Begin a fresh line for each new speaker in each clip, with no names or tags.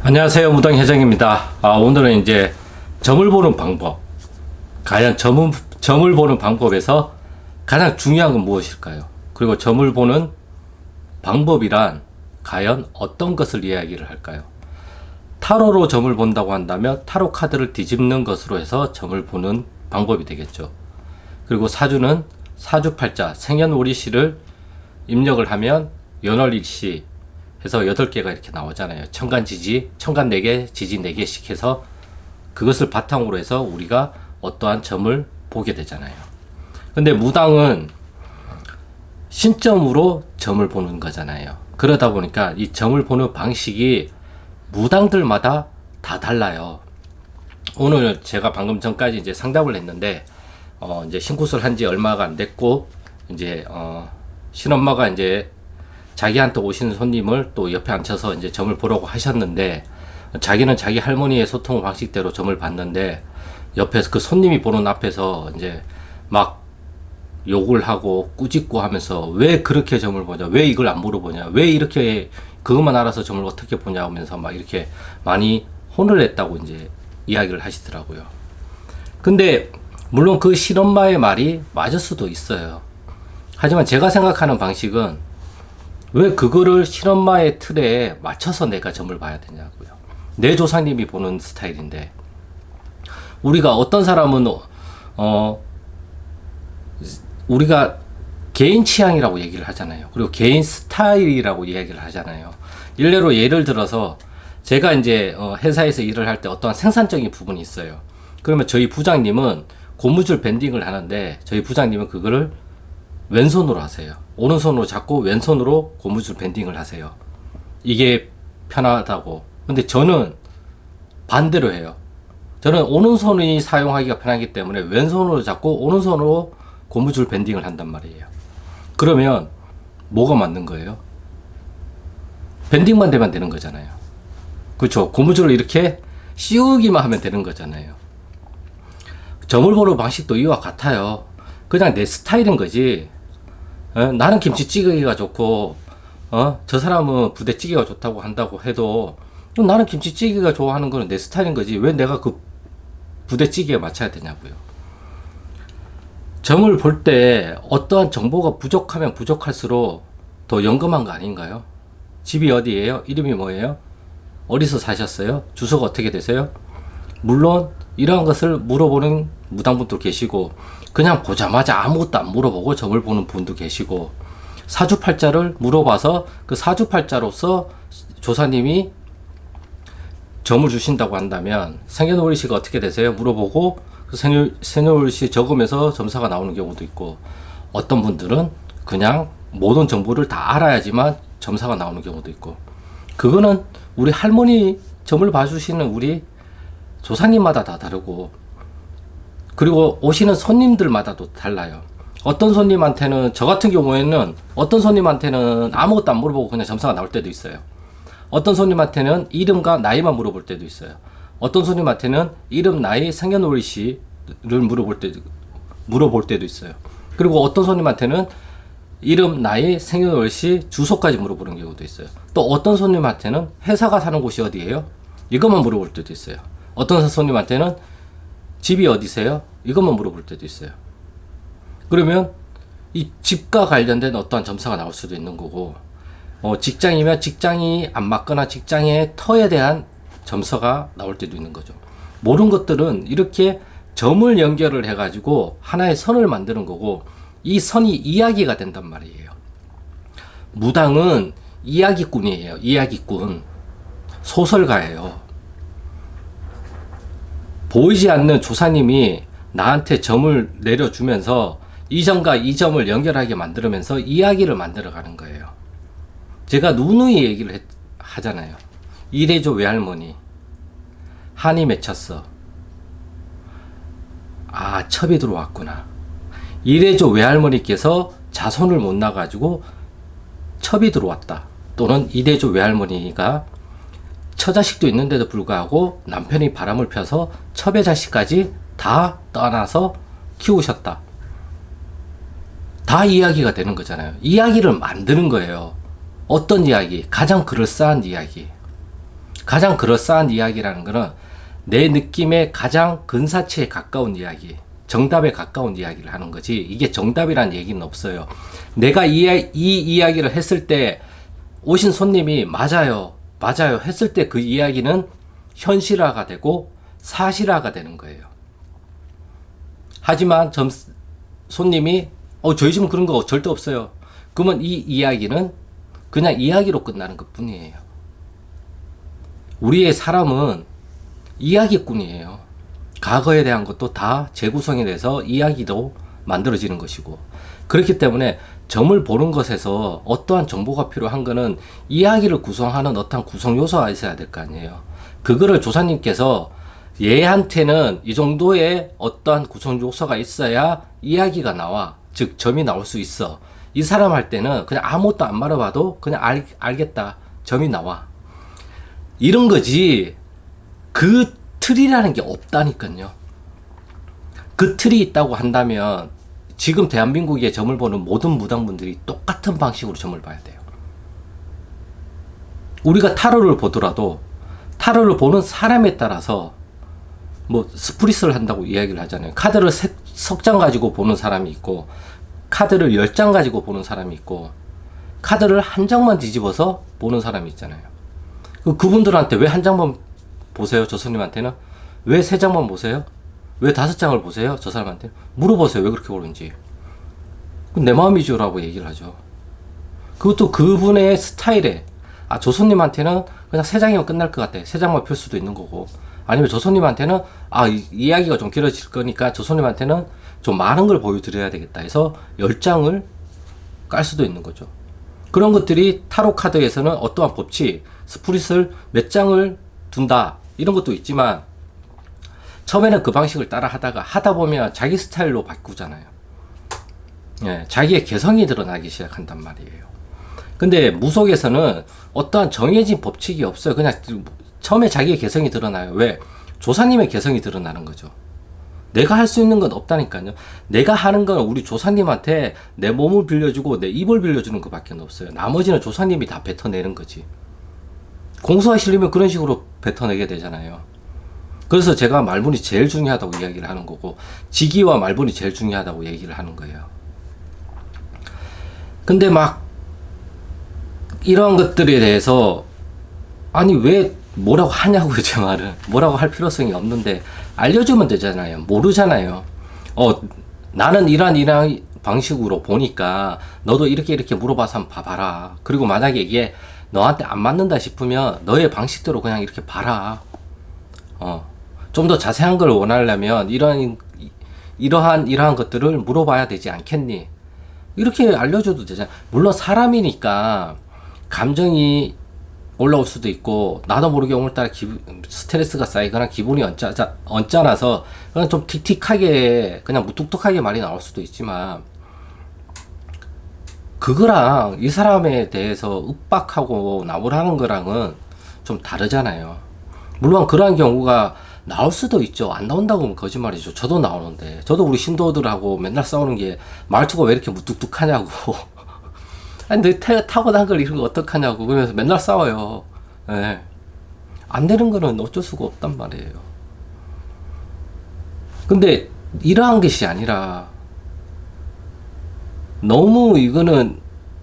안녕하세요. 무당회장입니다. 오늘은 이제 점을 보는 방법. 과연 점을 보는 방법에서 가장 중요한 건 무엇일까요? 그리고 점을 보는 방법이란 과연 어떤 것을 이야기를 할까요? 타로로 점을 본다고 한다면 타로 카드를 뒤집는 것으로 해서 점을 보는 방법이 되겠죠. 그리고 사주는 사주팔자, 생년월일시를 입력을 하면 연월일시 해서 8개가 이렇게 나오잖아요. 천간지지, 천간 4개, 지지 4개씩 해서 그것을 바탕으로 해서 우리가 어떠한 점을 보게 되잖아요. 근데 무당은 신점으로 점을 보는 거잖아요. 그러다 보니까 이 점을 보는 방식이 무당들마다 다 달라요. 오늘 제가 방금 전까지 이제 상담을 했는데, 이제 신굿을 한 지 얼마가 안 됐고, 이제, 신엄마가 이제 자기한테 오시는 손님을 또 옆에 앉혀서 이제 점을 보라고 하셨는데, 자기는 자기 할머니의 소통 방식대로 점을 봤는데, 옆에서 그 손님이 보는 앞에서 이제 막 욕을 하고 꾸짖고 하면서 왜 그렇게 점을 보냐, 왜 이걸 안 물어보냐, 왜 이렇게 그것만 알아서 점을 어떻게 보냐 하면서 막 이렇게 많이 혼을 냈다고 이제 이야기를 하시더라고요. 근데 물론 그 신엄마의 말이 맞을 수도 있어요. 하지만 제가 생각하는 방식은 왜 그거를 신엄마의 틀에 맞춰서 내가 점을 봐야 되냐고요. 내 조상님이 보는 스타일인데, 우리가 어떤 사람은 우리가 개인 취향이라고 얘기를 하잖아요. 그리고 개인 스타일이라고 이야기를 하잖아요. 예를 들어서 제가 이제 회사에서 일을 할 때 어떠한 생산적인 부분이 있어요. 그러면 저희 부장님은 고무줄 밴딩을 하는데, 저희 부장님은 그거를 왼손으로 하세요. 오른손으로 잡고 왼손으로 고무줄 밴딩을 하세요. 이게 편하다고. 근데 저는 반대로 해요. 저는 오른손이 사용하기가 편하기 때문에 왼손으로 잡고 오른손으로 고무줄 밴딩을 한단 말이에요. 그러면 뭐가 맞는 거예요? 밴딩만 되면 되는 거잖아요. 그렇죠? 고무줄을 이렇게 씌우기만 하면 되는 거잖아요. 점을 보는 방식도 이와 같아요. 그냥 내 스타일인 거지. 나는 김치찌개가 좋고, 저 사람은 부대찌개가 좋다고 한다고 해도, 나는 김치찌개가 좋아하는 거는 내 스타일인 거지. 왜 내가 그 부대찌개에 맞춰야 되냐고요. 점을 볼 때 어떠한 정보가 부족하면 부족할수록 더 연금한 거 아닌가요? 집이 어디예요? 이름이 뭐예요? 어디서 사셨어요? 주소가 어떻게 되세요? 물론 이러한 것을 물어보는 무당분도 계시고, 그냥 보자마자 아무것도 안 물어보고 점을 보는 분도 계시고, 사주팔자를 물어봐서 그 사주팔자로서 조사님이 점을 주신다고 한다면 생년월일시가 어떻게 되세요? 물어보고 그 생년월일시 적으면서 점사가 나오는 경우도 있고, 어떤 분들은 그냥 모든 정보를 다 알아야지만 점사가 나오는 경우도 있고, 그거는 우리 할머니 점을 봐주시는 우리 조사님마다 다 다르고, 그리고 오시는 손님들마다도 달라요. 어떤 손님한테는, 저 같은 경우에는 어떤 손님한테는 아무것도 안 물어보고 그냥 점사가 나올 때도 있어요. 어떤 손님한테는 이름과 나이만 물어볼 때도 있어요. 어떤 손님한테는 이름, 나이, 생년월일시를 물어볼 때도 있어요. 그리고 어떤 손님한테는 이름, 나이, 생년월일시, 주소까지 물어보는 경우도 있어요. 또 어떤 손님한테는 회사가 사는 곳이 어디예요? 이것만 물어볼 때도 있어요. 어떤 손님한테는 집이 어디세요? 이것만 물어볼 때도 있어요. 그러면 이 집과 관련된 어떠한 점사가 나올 수도 있는 거고, 직장이면 직장이 안 맞거나 직장의 터에 대한 점서가 나올 때도 있는 거죠. 모든 것들은 이렇게 점을 연결을 해가지고 하나의 선을 만드는 거고, 이 선이 이야기가 된단 말이에요. 무당은 이야기꾼이에요. 이야기꾼. 소설가예요. 보이지 않는 조사님이 나한테 점을 내려주면서 이 점과 이 점을 연결하게 만들면서 이야기를 만들어가는 거예요. 제가 누누이 얘기를 하잖아요. 이래조 외할머니 한이 맺혔어. 첩이 들어왔구나. 이래조 외할머니께서 자손을 못 낳아가지고 첩이 들어왔다. 또는 이래조 외할머니가 처자식도 있는데도 불구하고 남편이 바람을 펴서 첩의 자식까지 다 떠나서 키우셨다. 다 이야기가 되는 거잖아요. 이야기를 만드는 거예요. 어떤 이야기? 가장 그럴싸한 이야기. 가장 그럴싸한 이야기라는 거는 내 느낌에 가장 근사치에 가까운 이야기, 정답에 가까운 이야기를 하는 거지, 이게 정답이라는 얘기는 없어요. 내가 이 이야기를 했을 때 오신 손님이 맞아요, 맞아요 했을 때 그 이야기는 현실화가 되고 사실화가 되는 거예요. 하지만 손님이 저희 집은 그런 거 절대 없어요. 그러면 이 이야기는 그냥 이야기로 끝나는 것 뿐이에요. 우리의 사람은 이야기꾼이에요. 과거에 대한 것도 다 재구성이 돼서 이야기로 만들어지는 것이고, 그렇기 때문에 점을 보는 것에서 어떠한 정보가 필요한 거는 이야기를 구성하는 어떠한 구성 요소가 있어야 될 거 아니에요. 그거를 조사님께서 얘한테는 이 정도의 어떠한 구성 요소가 있어야 이야기가 나와, 즉 점이 나올 수 있어. 이 사람 할 때는 그냥 아무것도 안 말해봐도 그냥 알겠다, 점이 나와, 이런 거지. 그 틀이라는 게 없다니까요. 그 틀이 있다고 한다면 지금 대한민국에 점을 보는 모든 무당분들이 똑같은 방식으로 점을 봐야 돼요. 우리가 타로를 보더라도 타로를 보는 사람에 따라서 뭐 스프릿을 한다고 이야기를 하잖아요. 카드를 석 장 가지고 보는 사람이 있고, 카드를 10장 가지고 보는 사람이 있고, 카드를 한 장만 뒤집어서 보는 사람이 있잖아요. 그분들한테 왜 한 장만 보세요? 저 손님한테는 왜 3장만 보세요? 왜 5장을 보세요? 저 사람한테 물어보세요. 왜 그렇게 보는지. 내 마음이죠 라고 얘기를 하죠. 그것도 그분의 스타일에, 저 손님한테는 그냥 3장이면 끝날 것 같아, 3장만 펼 수도 있는 거고, 아니면 저 손님한테는 이야기가 좀 길어질 거니까 저 손님한테는 좀 많은 걸 보여드려야 되겠다 해서 10장을 깔 수도 있는 거죠. 그런 것들이 타로 카드에서는 어떠한 법칙, 스프릿을 몇 장을 둔다, 이런 것도 있지만, 처음에는 그 방식을 따라 하다 보면 자기 스타일로 바꾸잖아요. 예, 자기의 개성이 드러나기 시작한단 말이에요. 근데 무속에서는 어떠한 정해진 법칙이 없어요. 그냥 처음에 자기의 개성이 드러나요. 왜? 조사님의 개성이 드러나는 거죠. 내가 할 수 있는 건 없다니까요. 내가 하는 건 우리 조사님한테 내 몸을 빌려주고 내 입을 빌려주는 것밖에 없어요. 나머지는 조사님이 다 뱉어내는 거지. 공수하시려면 그런 식으로 뱉어내게 되잖아요. 그래서 제가 말문이 제일 중요하다고 이야기를 하는 거고, 직위와 말문이 제일 중요하다고 얘기를 하는 거예요. 근데 막 이런 것들에 대해서 왜 뭐라고 하냐고요. 제 말은 뭐라고 할 필요성이 없는데 알려주면 되잖아요. 모르잖아요. 나는 이런 방식으로 보니까 너도 이렇게 물어봐서 한번 봐봐라. 그리고 만약에 이게 너한테 안 맞는다 싶으면 너의 방식대로 그냥 이렇게 봐라. 좀 더 자세한 걸 원하려면 이러한 것들을 물어봐야 되지 않겠니? 이렇게 알려줘도 되잖아. 물론 사람이니까 감정이 올라올 수도 있고, 나도 모르게 오늘따라 스트레스가 쌓이거나 기분이 언짢아서 그냥 좀 틱틱하게, 그냥 무뚝뚝하게 말이 나올 수도 있지만, 그거랑 이 사람에 대해서 윽박하고 나무라는 거랑은 좀 다르잖아요. 물론 그러한 경우가 나올 수도 있죠. 안 나온다고 하면 거짓말이죠. 저도 나오는데, 저도 우리 신도들하고 맨날 싸우는 게 말투가 왜 이렇게 무뚝뚝하냐고. 너 타고난 걸 이런 거 어떡하냐고 그러면서 맨날 싸워요. 네. 안 되는 거는 어쩔 수가 없단 말이에요. 근데 이러한 것이 아니라, 너무 이거는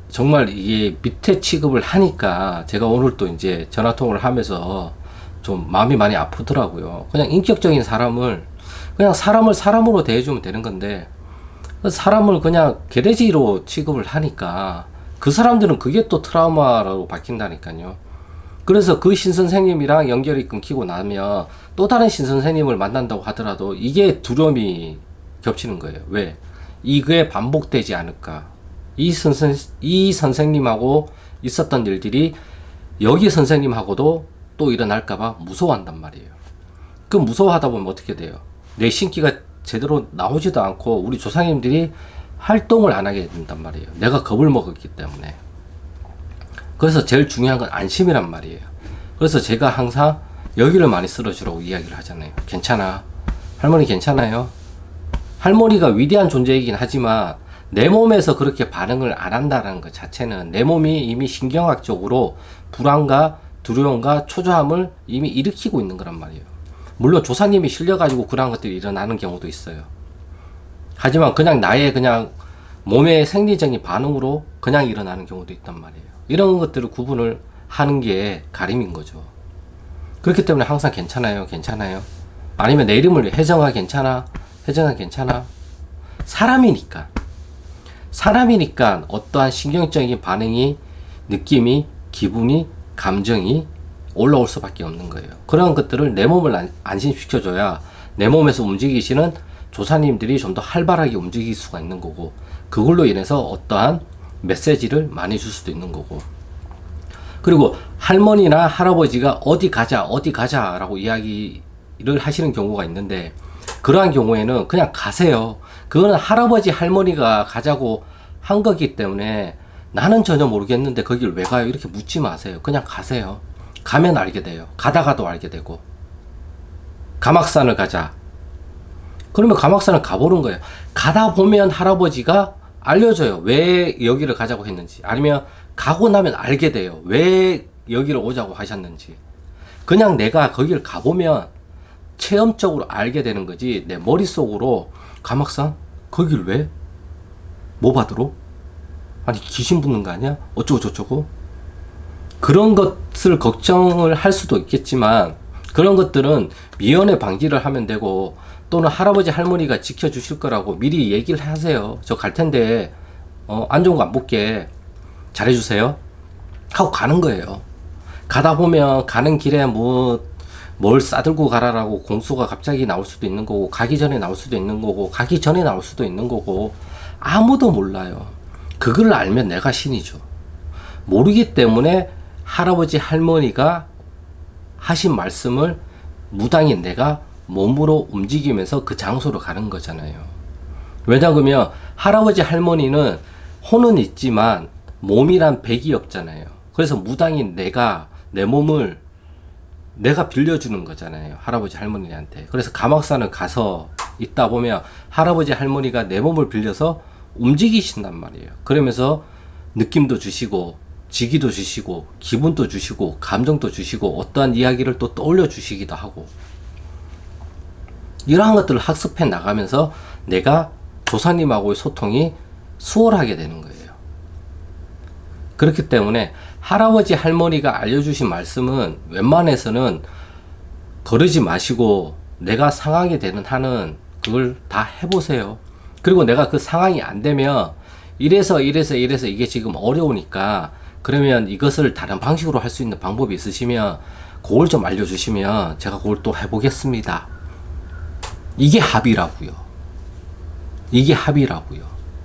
정말 이게 밑에 취급을 하니까 제가 오늘 또 이제 전화통화를 하면서 좀 마음이 많이 아프더라고요. 그냥 인격적인 사람을, 그냥 사람을 사람으로 대해주면 되는 건데, 사람을 그냥 개돼지로 취급을 하니까 그 사람들은 그게 또 트라우마로 바뀐다니까요. 그래서 그 신선생님이랑 연결이 끊기고 나면 또 다른 신선생님을 만난다고 하더라도 이게 두려움이 겹치는 거예요. 왜? 이게 반복되지 않을까. 이 선생님하고 있었던 일들이 여기 선생님하고도 또 일어날까봐 무서워한단 말이에요. 그 무서워하다 보면 어떻게 돼요? 내 신기가 제대로 나오지도 않고 우리 조상님들이 활동을 안 하게 된단 말이에요. 내가 겁을 먹었기 때문에. 그래서 제일 중요한 건 안심이란 말이에요. 그래서 제가 항상 여기를 많이 쓸어주라고 이야기를 하잖아요. 괜찮아. 할머니 괜찮아요. 할머니가 위대한 존재이긴 하지만 내 몸에서 그렇게 반응을 안 한다는 것 자체는 내 몸이 이미 신경학적으로 불안과 두려움과 초조함을 이미 일으키고 있는 거란 말이에요. 물론 조사님이 실려가지고 그런 것들이 일어나는 경우도 있어요. 하지만 그냥 나의 그냥 몸의 생리적인 반응으로 그냥 일어나는 경우도 있단 말이에요. 이런 것들을 구분을 하는 게 가림인 거죠. 그렇기 때문에 항상 괜찮아요, 괜찮아요. 아니면 내 이름을 혜정아 괜찮아, 혜정아 괜찮아. 사람이니까 어떠한 신경적인 반응이, 느낌이, 기분이, 감정이 올라올 수밖에 없는 거예요. 그런 것들을 내 몸을 안심시켜줘야 내 몸에서 움직이시는 조사님들이 좀 더 활발하게 움직일 수가 있는 거고, 그걸로 인해서 어떠한 메시지를 많이 줄 수도 있는 거고. 그리고 할머니나 할아버지가 어디 가자 라고 이야기를 하시는 경우가 있는데, 그러한 경우에는 그냥 가세요. 그거는 할아버지 할머니가 가자고 한 거기 때문에 나는 전혀 모르겠는데 거길 왜 가요? 이렇게 묻지 마세요. 그냥 가세요. 가면 알게 돼요. 가다가도 알게 되고. 가막산을 가자. 그러면 가막산을 가보는 거예요. 가다 보면 할아버지가 알려줘요. 왜 여기를 가자고 했는지. 아니면 가고 나면 알게 돼요. 왜 여기를 오자고 하셨는지. 그냥 내가 거기를 가보면 체험적으로 알게 되는 거지, 내 머릿속으로 가막산? 거길 왜? 뭐 받으러? 아니 귀신 붙는 거 아니야? 어쩌고 저쩌고? 그런 것을 걱정을 할 수도 있겠지만, 그런 것들은 미연에 방지를 하면 되고, 또는 할아버지 할머니가 지켜주실 거라고 미리 얘기를 하세요. 저 갈 텐데 안 좋은 거 안 볼게, 잘해주세요 하고 가는 거예요. 가다 보면 가는 길에 뭘 싸들고 가라라고 공수가 갑자기 나올 수도 있는 거고, 가기 전에 나올 수도 있는 거고, 가기 전에 나올 수도 있는 거고, 아무도 몰라요. 그걸 알면 내가 신이죠. 모르기 때문에 할아버지 할머니가 하신 말씀을 무당인 내가 몸으로 움직이면서 그 장소로 가는 거잖아요. 왜냐하면 할아버지 할머니는 혼은 있지만 몸이란 백이 없잖아요. 그래서 무당인 내가 내 몸을 내가 빌려주는 거잖아요, 할아버지 할머니한테. 그래서 가막산을 가서 있다 보면 할아버지 할머니가 내 몸을 빌려서 움직이신단 말이에요. 그러면서 느낌도 주시고, 지기도 주시고, 기분도 주시고, 감정도 주시고, 어떠한 이야기를 또 떠올려 주시기도 하고, 이러한 것들을 학습해 나가면서 내가 조사님하고의 소통이 수월하게 되는 거예요. 그렇기 때문에 할아버지 할머니가 알려주신 말씀은 웬만해서는 거르지 마시고, 내가 상황이 되는 한은 그걸 다 해보세요. 그리고 내가 그 상황이 안 되면 이래서 이게 지금 어려우니까, 그러면 이것을 다른 방식으로 할 수 있는 방법이 있으시면 그걸 좀 알려주시면 제가 그걸 또 해보겠습니다. 이게 합의라고요.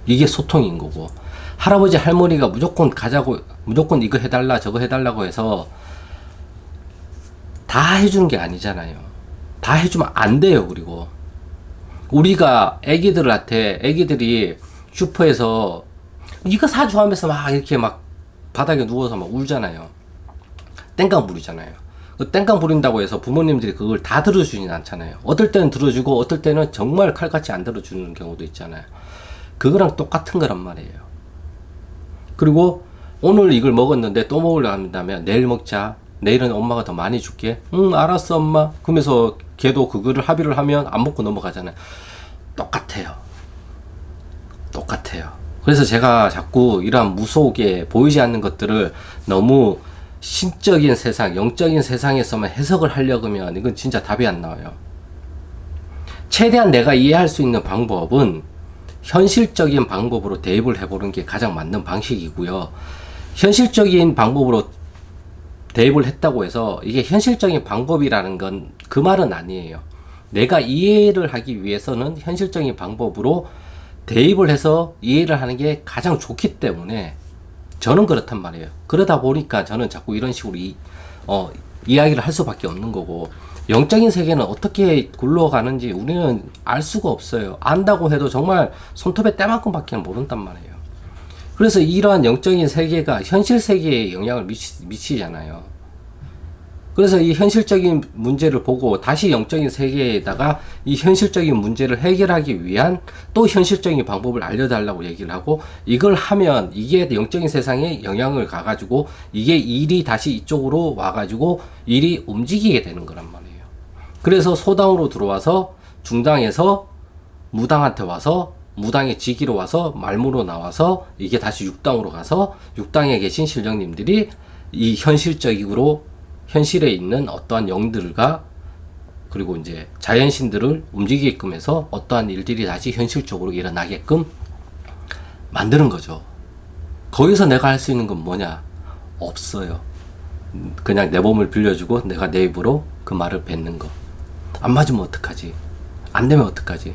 이게 소통인 거고, 할아버지 할머니가 무조건 가자고, 무조건 이거 해달라 저거 해달라고 해서 다 해주는 게 아니잖아요. 다 해주면 안 돼요. 그리고 우리가 애기들이 슈퍼에서 이거 사줘 하면서 막 이렇게 막 바닥에 누워서 막 울잖아요. 땡깡 부리잖아요. 그 땡깡 부린다고 해서 부모님들이 그걸 다 들어주진 않잖아요. 어떨 때는 들어주고, 어떨 때는 정말 칼같이 안 들어주는 경우도 있잖아요. 그거랑 똑같은 거란 말이에요. 그리고 오늘 이걸 먹었는데 또 먹으려 한다면 내일 먹자. 내일은 엄마가 더 많이 줄게. 알았어 엄마. 그러면서 걔도 그거를 합의를 하면 안 먹고 넘어가잖아요. 똑같아요. 그래서 제가 자꾸 이러한 무속에 보이지 않는 것들을 너무 신적인 세상, 영적인 세상에서만 해석을 하려고 하면 이건 진짜 답이 안 나와요. 최대한 내가 이해할 수 있는 방법은 현실적인 방법으로 대입을 해보는 게 가장 맞는 방식이고요. 현실적인 방법으로 대입을 했다고 해서 이게 현실적인 방법이라는 건 그 말은 아니에요. 내가 이해를 하기 위해서는 현실적인 방법으로 대입을 해서 이해를 하는 게 가장 좋기 때문에 저는 그렇단 말이에요. 그러다 보니까 저는 자꾸 이런 식으로 이야기를 할 수밖에 없는 거고, 영적인 세계는 어떻게 굴러가는지 우리는 알 수가 없어요. 안다고 해도 정말 손톱에 때만큼밖에 모른단 말이에요. 그래서 이러한 영적인 세계가 현실 세계에 영향을 미치잖아요. 그래서 이 현실적인 문제를 보고 다시 영적인 세계에다가 이 현실적인 문제를 해결하기 위한 또 현실적인 방법을 알려달라고 얘기를 하고, 이걸 하면 이게 영적인 세상에 영향을 가가지고 이게 일이 다시 이쪽으로 와가지고 일이 움직이게 되는 거란 말이에요. 그래서 소당으로 들어와서 중당에서 무당한테 와서 무당의 직위로 와서 말무로 나와서 이게 다시 육당으로 가서 육당에 계신 신령님들이 이 현실적으로 현실에 있는 어떠한 영들과 그리고 이제 자연신들을 움직이게끔 해서 어떠한 일들이 다시 현실적으로 일어나게끔 만드는 거죠. 거기서 내가 할 수 있는 건 뭐냐? 없어요. 그냥 내 몸을 빌려주고 내가 내 입으로 그 말을 뱉는 거. 안 맞으면 어떡하지? 안 되면 어떡하지?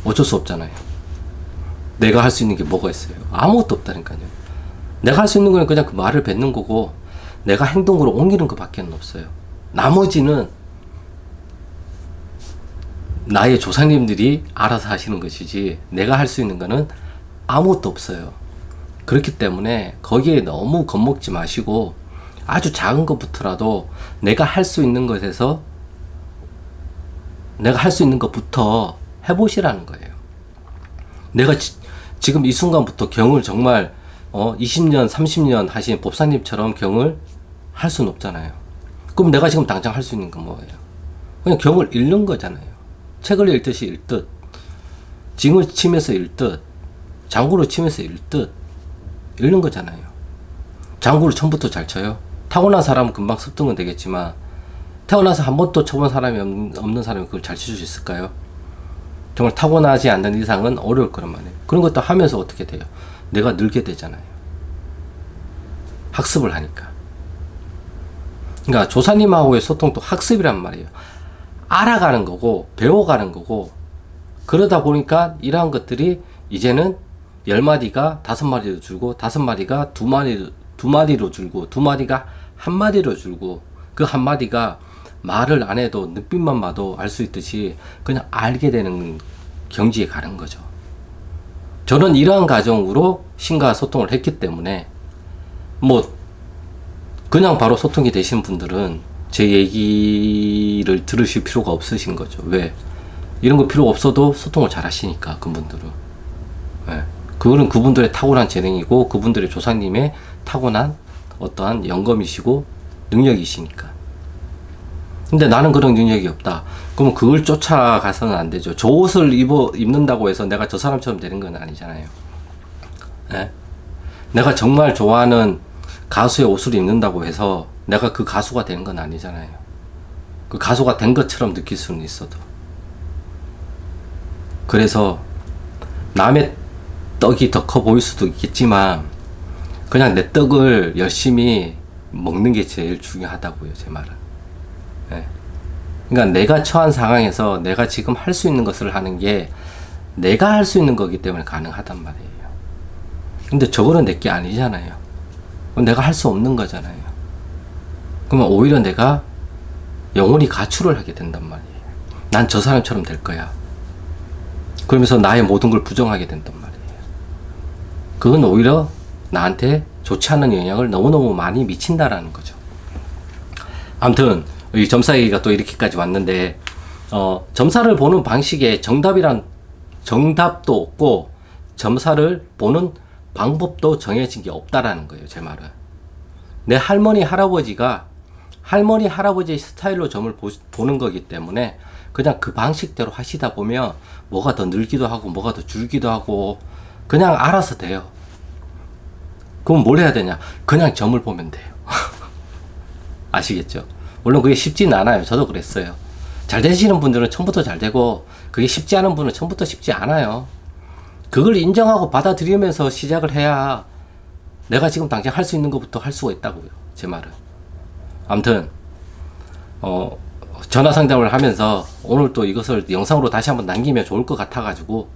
어쩔 수 없잖아요. 내가 할 수 있는 게 뭐가 있어요? 아무것도 없다니까요. 내가 할 수 있는 건 그냥 그 말을 뱉는 거고 내가 행동으로 옮기는 것밖에 없어요. 나머지는 나의 조상님들이 알아서 하시는 것이지 내가 할 수 있는 거는 아무것도 없어요. 그렇기 때문에 거기에 너무 겁먹지 마시고 아주 작은 것부터라도 내가 할 수 있는 것에서 내가 할 수 있는 것부터 해보시라는 거예요. 내가 지금 이 순간부터 경을 정말 20년, 30년 하신 법사님처럼 경을 할 수는 없잖아요. 그럼 내가 지금 당장 할 수 있는 건 뭐예요? 그냥 경을 읽는 거잖아요. 책을 읽듯이 읽듯, 징을 치면서 읽듯, 장구를 치면서 읽듯 읽는 거잖아요. 장구를 처음부터 잘 쳐요? 타고난 사람은 금방 습득은 되겠지만 태어나서 한 번도 쳐본 사람이 없는 사람이 그걸 잘 칠 수 있을까요? 정말 타고나지 않는 이상은 어려울 거란 말이에요. 그런 것도 하면서 어떻게 돼요? 내가 늘게 되잖아요. 학습을 하니까. 그러니까 조사님하고의 소통도 학습이란 말이에요. 알아가는 거고 배워가는 거고, 그러다 보니까 이러한 것들이 이제는 10마디가 5마디로 줄고 5마디가 2마디로 줄고 2마디가 1마디로 줄고, 그 1마디가 말을 안 해도 눈빛만 봐도 알 수 있듯이 그냥 알게 되는 경지에 가는 거죠. 저는 이러한 과정으로 신과 소통을 했기 때문에 그냥 바로 소통이 되신 분들은 제 얘기를 들으실 필요가 없으신 거죠. 왜? 이런 거 필요 없어도 소통을 잘 하시니까, 그분들은. 네. 그거는 그분들의 타고난 재능이고 그분들의 조상님의 타고난 어떠한 영검이시고 능력이시니까. 근데 나는 그런 능력이 없다. 그러면 그걸 쫓아가서는 안 되죠. 저 옷을 입는다고 해서 내가 저 사람처럼 되는 건 아니잖아요. 네? 내가 정말 좋아하는 가수의 옷을 입는다고 해서 내가 그 가수가 되는 건 아니잖아요. 그 가수가 된 것처럼 느낄 수는 있어도. 그래서 남의 떡이 더 커 보일 수도 있겠지만 그냥 내 떡을 열심히 먹는 게 제일 중요하다고요, 제 말은. 네. 그러니까 내가 처한 상황에서 내가 지금 할 수 있는 것을 하는 게 내가 할 수 있는 거기 때문에 가능하단 말이에요. 근데 저거는 내게 아니잖아요. 내가 할 수 없는 거잖아요. 그러면 오히려 내가 영원히 가출을 하게 된단 말이에요. 난 저 사람처럼 될 거야. 그러면서 나의 모든 걸 부정하게 된단 말이에요. 그건 오히려 나한테 좋지 않은 영향을 너무너무 많이 미친다라는 거죠. 아무튼 이 점사 얘기가 또 이렇게까지 왔는데, 점사를 보는 방식에 정답도 없고 점사를 보는 방법도 정해진 게 없다라는 거예요, 제 말은. 내 할머니 할아버지의 스타일로 점을 보는 거기 때문에 그냥 그 방식대로 하시다 보면 뭐가 더 늘기도 하고 뭐가 더 줄기도 하고 그냥 알아서 돼요. 그럼 뭘 해야 되냐? 그냥 점을 보면 돼요. 아시겠죠? 물론 그게 쉽지는 않아요. 저도 그랬어요. 잘 되시는 분들은 처음부터 잘 되고 그게 쉽지 않은 분은 처음부터 쉽지 않아요. 그걸 인정하고 받아들이면서 시작을 해야 내가 지금 당장 할 수 있는 것부터 할 수가 있다고요, 제 말은. 아무튼 전화 상담을 하면서 오늘 또 이것을 영상으로 다시 한번 남기면 좋을 것 같아가지고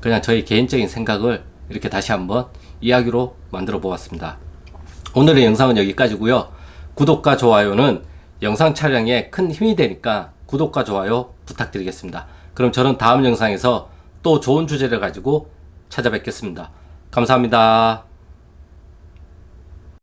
그냥 저희 개인적인 생각을 이렇게 다시 한번 이야기로 만들어 보았습니다. 오늘의 영상은 여기까지고요. 구독과 좋아요는 영상 촬영에 큰 힘이 되니까 구독과 좋아요 부탁드리겠습니다. 그럼 저는 다음 영상에서 또 좋은 주제를 가지고 찾아뵙겠습니다. 감사합니다.